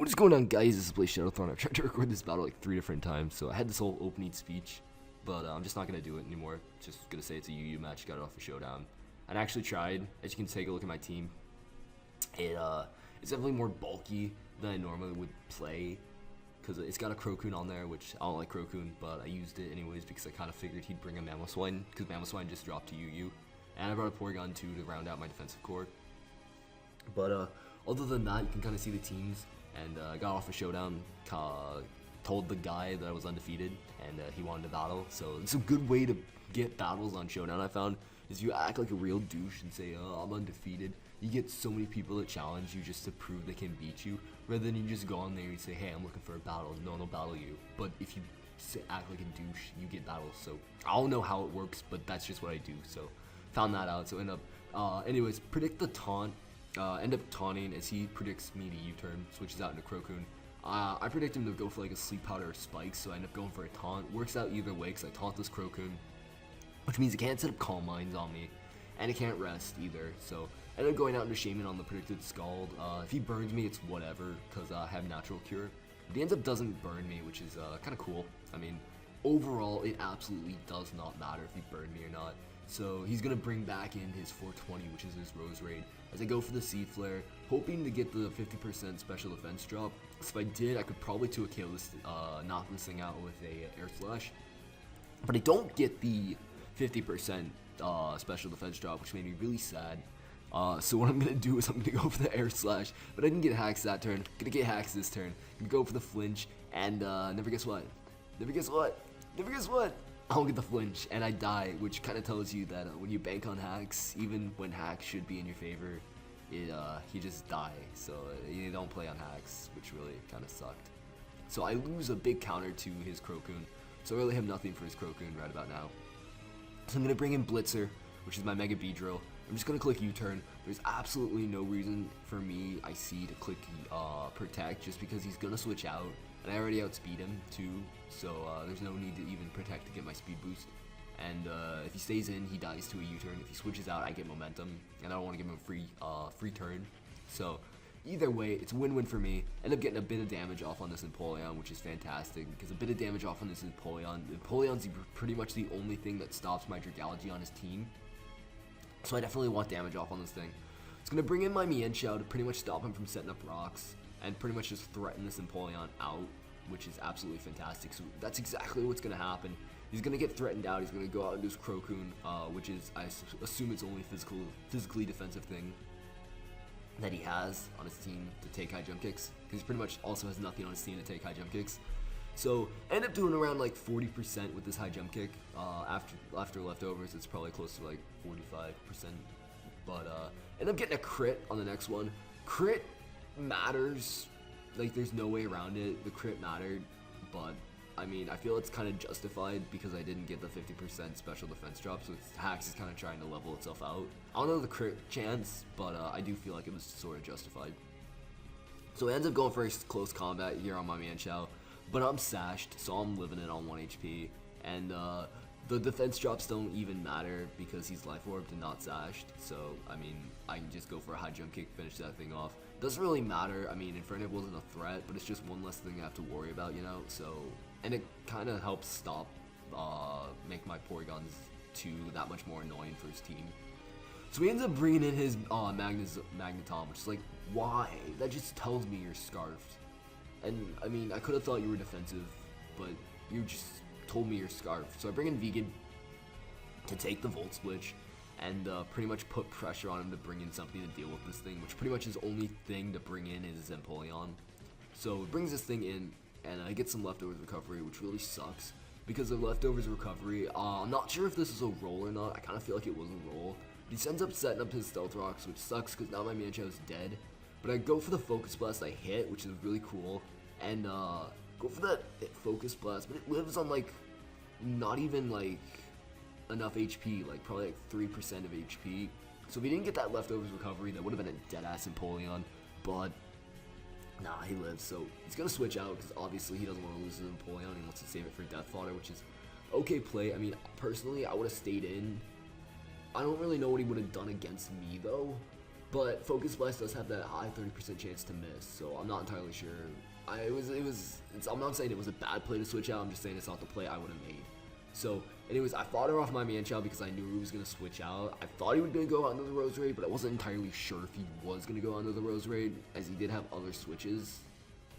What is going on, guys? This is Blazeshadowthorn. I've tried to record this battle like 3 different times, so I had this whole opening speech, but I'm just not going to do it anymore. Just going to say it's a UU match, got it off of Showdown. And I actually tried. As you can take a look at my team, it's definitely more bulky than I normally would play, because it's got a Crocune on there, which I don't like Crocune, but I used it anyways because I kind of figured he'd bring a Mamoswine, because Mamoswine just dropped to UU. And I brought a Porygon too to round out my defensive core. But other than that, you can kind of see the teams. And I got off a Showdown, told the guy that I was undefeated, and he wanted to battle. So it's a good way to get battles on Showdown, I found, is you act like a real douche and say, oh, I'm undefeated. You get so many people that challenge you just to prove they can beat you, rather than you just go on there and say, hey, I'm looking for a battle. No one will battle you. But if you act like a douche, you get battles. So I don't know how it works, but that's just what I do. So found that out. So end up, anyways, predict the taunt. End up taunting as he predicts me to U-turn, switches out into Crocune. I predict him to go for like a Sleep Powder or Spikes, so I end up going for a taunt. Works out either way because I taunt this Crocune, which means it can't set up Calm Minds on me, and it can't rest either. So I end up going out into Shaman on the predicted Scald. If he burns me, it's whatever, because I have Natural Cure. But he ends up doesn't burn me, which is kind of cool. I mean, overall, it absolutely does not matter if he burned me or not. So he's going to bring back in his 420, which is his Rose Raid, as I go for the Seed Flare, hoping to get the 50% special defense drop. So if I did, I could probably 2 KO this, knock this thing out with a Air Slash. But I don't get the 50% special defense drop, which made me really sad. So what I'm going to do is I'm going to go for the Air Slash, but I didn't get hacks that turn. I'm going to get hacks this turn. I'm going to go for the flinch, and never guess what? Never guess what? Never guess what? I don't get the flinch, and I die, which kind of tells you that when you bank on hacks, even when hacks should be in your favor, you just die. So you don't play on hacks, which really kind of sucked. So I lose a big counter to his Crocune, so I really have nothing for his Crocune right about now. So I'm going to bring in Blitzer, which is my Mega Beedrill. I'm just going to click U-turn. There's absolutely no reason for me, I see, to click Protect, just because he's going to switch out. And I already outspeed him too, so there's no need to even protect to get my speed boost. And if he stays in, he dies to a U-turn. If he switches out, I get momentum, and I don't want to give him a free turn. So either way, it's a win-win for me. End up getting a bit of damage off on this Empoleon, which is fantastic, because a bit of damage off on this Empoleon's pretty much the only thing that stops my Dragalge on his team. So I definitely want damage off on this thing. It's going to bring in my Mienshao to pretty much stop him from setting up rocks, and pretty much just threaten this Empoleon out, which is absolutely fantastic. So that's exactly what's going to happen. He's going to get threatened out. He's going to go out and do his Crocune, which is, I assume, it's only physically defensive thing that he has on his team to take high jump kicks, because he pretty much also has nothing on his team to take high jump kicks. So end up doing around like 40% with this high jump kick. After leftovers, it's probably close to like 45%. But end up getting a crit on the next one. Crit matters, like there's no way around it. The crit mattered, but I mean, I feel it's kind of justified because I didn't get the 50% special defense drop, so hacks is kind of trying to level itself out. I don't know the crit chance, but I do feel like it was sort of justified. So it ends up going for a close combat here on my Mienshao, but I'm sashed, so I'm living it on 1 HP, and the defense drops don't even matter because he's life orbed and not sashed. So I mean, I can just go for a high jump kick, finish that thing off. Doesn't really matter. I mean, Infernape wasn't a threat, but it's just one less thing I have to worry about, you know. So, and it kind of helps stop, make my Porygons 2 that much more annoying for his team. So he ends up bringing in his Magneton, which is like, why? That just tells me you're scarfed. And I mean, I could have thought you were defensive, but you just told me you're scarfed. So I bring in Vegan to take the Volt Switch, and pretty much put pressure on him to bring in something to deal with this thing, which pretty much his only thing to bring in is Empoleon. So it brings this thing in, and I get some leftovers recovery, which really sucks, because of leftovers recovery, I'm not sure if this is a roll or not. I kind of feel like it was a roll. But he ends up setting up his Stealth Rocks, which sucks because now my Mienshao is dead. But I go for the Focus Blast, I hit, which is really cool, and go for that Focus Blast, but it lives on like, not even like, enough HP, like probably like 3% of HP. So if he didn't get that leftovers recovery, that would have been a dead-ass Empoleon, but nah, he lives. So he's gonna switch out because obviously he doesn't want to lose his Empoleon. He wants to save it for Death Fodder, which is okay play. I mean, personally, I would have stayed in. I don't really know what he would have done against me though, But Focus Blast does have that high 30% chance to miss, so I'm not entirely sure. I'm not saying it was a bad play to switch out, I'm just saying it's not the play I would have made. So, anyways, I fought her off my man-child because I knew he was going to switch out. I thought he was going to go out into the Rose Raid, but I wasn't entirely sure if he was going to go under the Rose Raid, as he did have other switches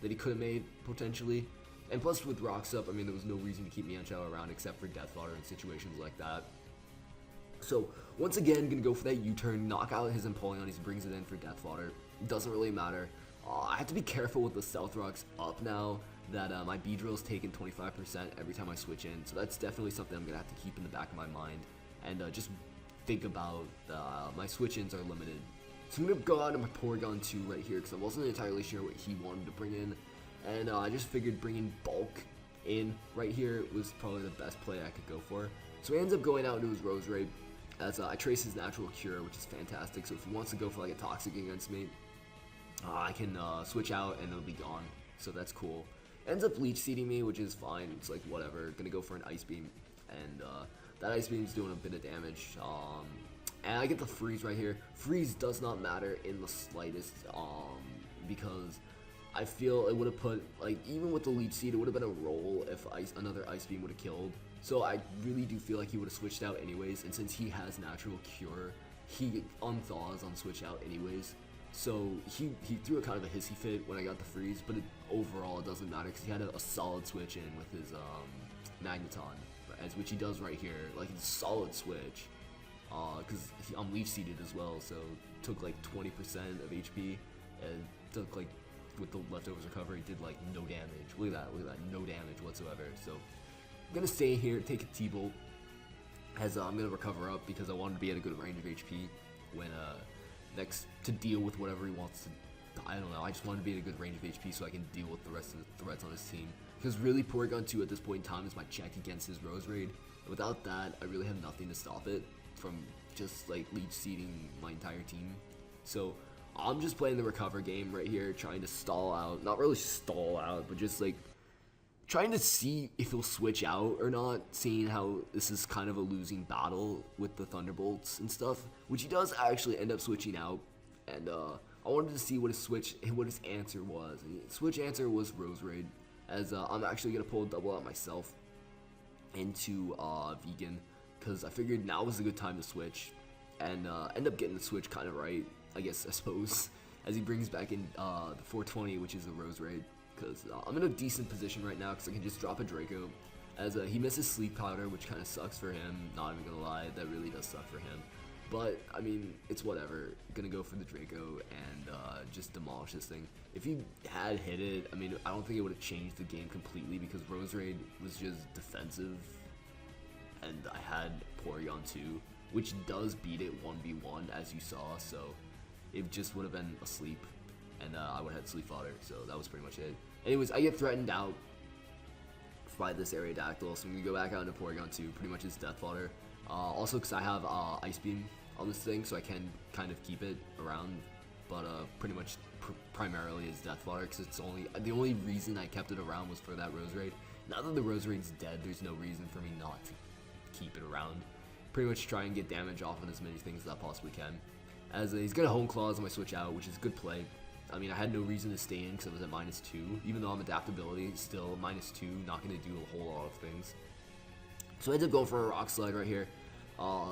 that he could have made, potentially. And plus, with rocks up, I mean, there was no reason to keep man-child around except for Death Fodder in situations like that. So, once again, gonna go for that U-turn, knock out his Empoleon, he brings it in for Death Fodder. Doesn't really matter. I have to be careful with the Stealth Rocks up now that my B-Drill's taken 25% every time I switch in. So that's definitely something I'm gonna have to keep in the back of my mind. And just think about my switch-ins are limited. So I'm gonna go out to my Porygon 2 right here because I wasn't entirely sure what he wanted to bring in. And I just figured bringing Bulk in right here was probably the best play I could go for. So he ends up going out into his Rose Raid as I trace his Natural Cure, which is fantastic. So if he wants to go for like a Toxic against me, I can switch out and it'll be gone. So that's cool. Ends up Leech Seeding me, which is fine. It's like whatever. Gonna go for an Ice Beam, and that Ice Beam's doing a bit of damage. And I get the Freeze right here. Freeze does not matter in the slightest, because I feel it would have put, like, even with the Leech Seed, it would have been a roll if another Ice Beam would have killed. So I really do feel like he would have switched out anyways, and since he has Natural Cure, he unthaws on switch out anyways. So he threw a kind of a hissy fit when I got the freeze, but overall it doesn't matter because he had a solid switch in with his Magneton, which he does right here. Like, it's a solid switch, because I'm leaf seeded as well, so took like 20% of HP, and took like, with the leftovers recovery, did like no damage. Look at that, no damage whatsoever. So I'm gonna stay here, take a T-Bolt, as I'm gonna recover up because I wanted to be at a good range of HP when next to deal with whatever he wants to. I don't know. I just wanted to be at a good range of HP so I can deal with the rest of the threats on his team. Because really, Porygon 2 at this point in time is my check against his Rose Raid. And without that, I really have nothing to stop it from just like leech seeding my entire team. So I'm just playing the recover game right here, trying to stall out. Not really stall out, but just like trying to see if he'll switch out or not, seeing how this is kind of a losing battle with the Thunderbolts and stuff, which he does actually end up switching out, and I wanted to see what his answer was. And his switch answer was Rose Raid, as I'm actually going to pull a double out myself into Vegan, because I figured now was a good time to switch, and end up getting the switch kind of right, I suppose, as he brings back in the 420, which is a Rose Raid. Because I'm in a decent position right now because I can just drop a Draco, as he misses Sleep Powder, which kind of sucks for him, not even gonna lie, that really does suck for him. But, I mean, it's whatever. Gonna go for the Draco and just demolish this thing. If he had hit it, I mean, I don't think it would have changed the game completely because Rose Raid was just defensive, and I had Porygon 2, which does beat it 1v1, as you saw, so it just would have been asleep. And I would have had Sleep Fodder, so that was pretty much it. Anyways, I get threatened out by this Aerodactyl, so I'm going to go back out into Porygon 2, pretty much as Death Fodder. Also, because I have Ice Beam on this thing, so I can kind of keep it around, but pretty much primarily as Death Fodder, because it's the only reason I kept it around was for that Rose Raid. Now that the Rose Raid's dead, there's no reason for me not to keep it around. Pretty much try and get damage off on as many things as I possibly can. As he's going to Hone Claws on my switch out, which is a good play. I mean, I had no reason to stay in because I was at -2. Even though I'm adaptability, still -2, not going to do a whole lot of things. So I ended up going for a Rock Slide right here.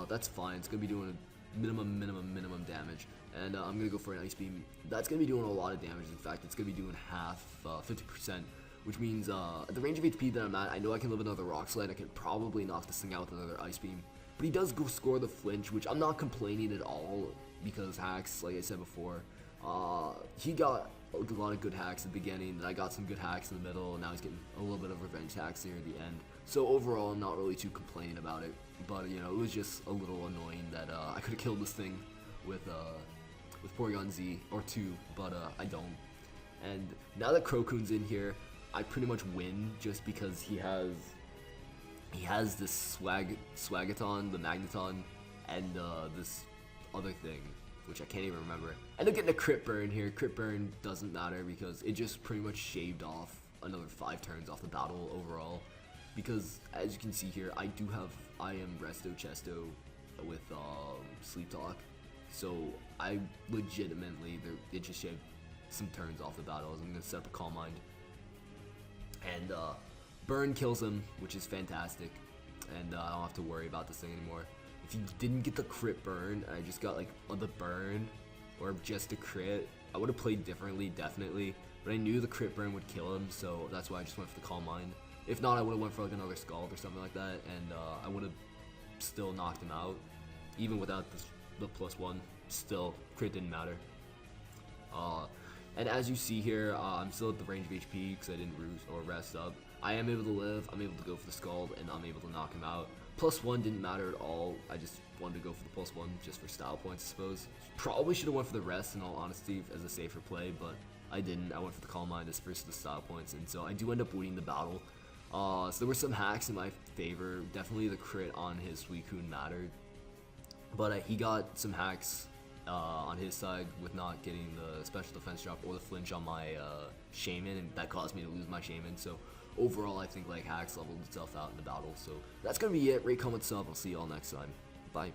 That's fine. It's going to be doing a minimum damage. And I'm going to go for an Ice Beam. That's going to be doing a lot of damage. In fact, it's going to be doing half, 50%. Which means at the range of HP that I'm at, I know I can live another Rock Slide. I can probably knock this thing out with another Ice Beam. But he does go score the flinch, which I'm not complaining at all because hacks, like I said before. He got a lot of good hacks at the beginning, and I got some good hacks in the middle, and now he's getting a little bit of revenge hacks here at the end. So overall, I'm not really too complaining about it, but you know, it was just a little annoying that I could have killed this thing with Porygon Z or 2, but I don't. And now that Crocoon's in here, I pretty much win just because he has this Swagaton, the Magneton, and this other thing, which I can't even remember. I end up getting a crit burn here. Crit burn doesn't matter because it just pretty much shaved off another 5 turns off the battle overall. Because as you can see here, I am Resto Chesto with Sleep Talk. So I legitimately, it just shaved some turns off the battle. I'm going to set up a Calm Mind. And Burn kills him, which is fantastic. And I don't have to worry about this thing anymore. If you didn't get the crit burn, and I just got like the burn, or just a crit, I would have played differently, definitely. But I knew the crit burn would kill him, so that's why I just went for the Calm Mind. If not, I would have went for like another Scald or something like that, and I would have still knocked him out. Even without the +1, still, crit didn't matter. And as you see here, I'm still at the range of HP because I didn't rest up. I am able to live, I'm able to go for the Scald, and I'm able to knock him out. +1 didn't matter at all. I just wanted to go for the +1 just for style points, I suppose. Probably should have went for the rest in all honesty as a safer play, but I didn't. I went for the Calm Mind as first the style points, and so I do end up winning the battle. So there were some hacks in my favor. Definitely the crit on his Suicune mattered, but he got some hacks on his side with not getting the special defense drop or the flinch on my Shaman, and that caused me to lose my Shaman. So overall, I think like hacks leveled itself out in the battle. So that's gonna be it. Rate, comment, sub. I'll see you all next time. Bye.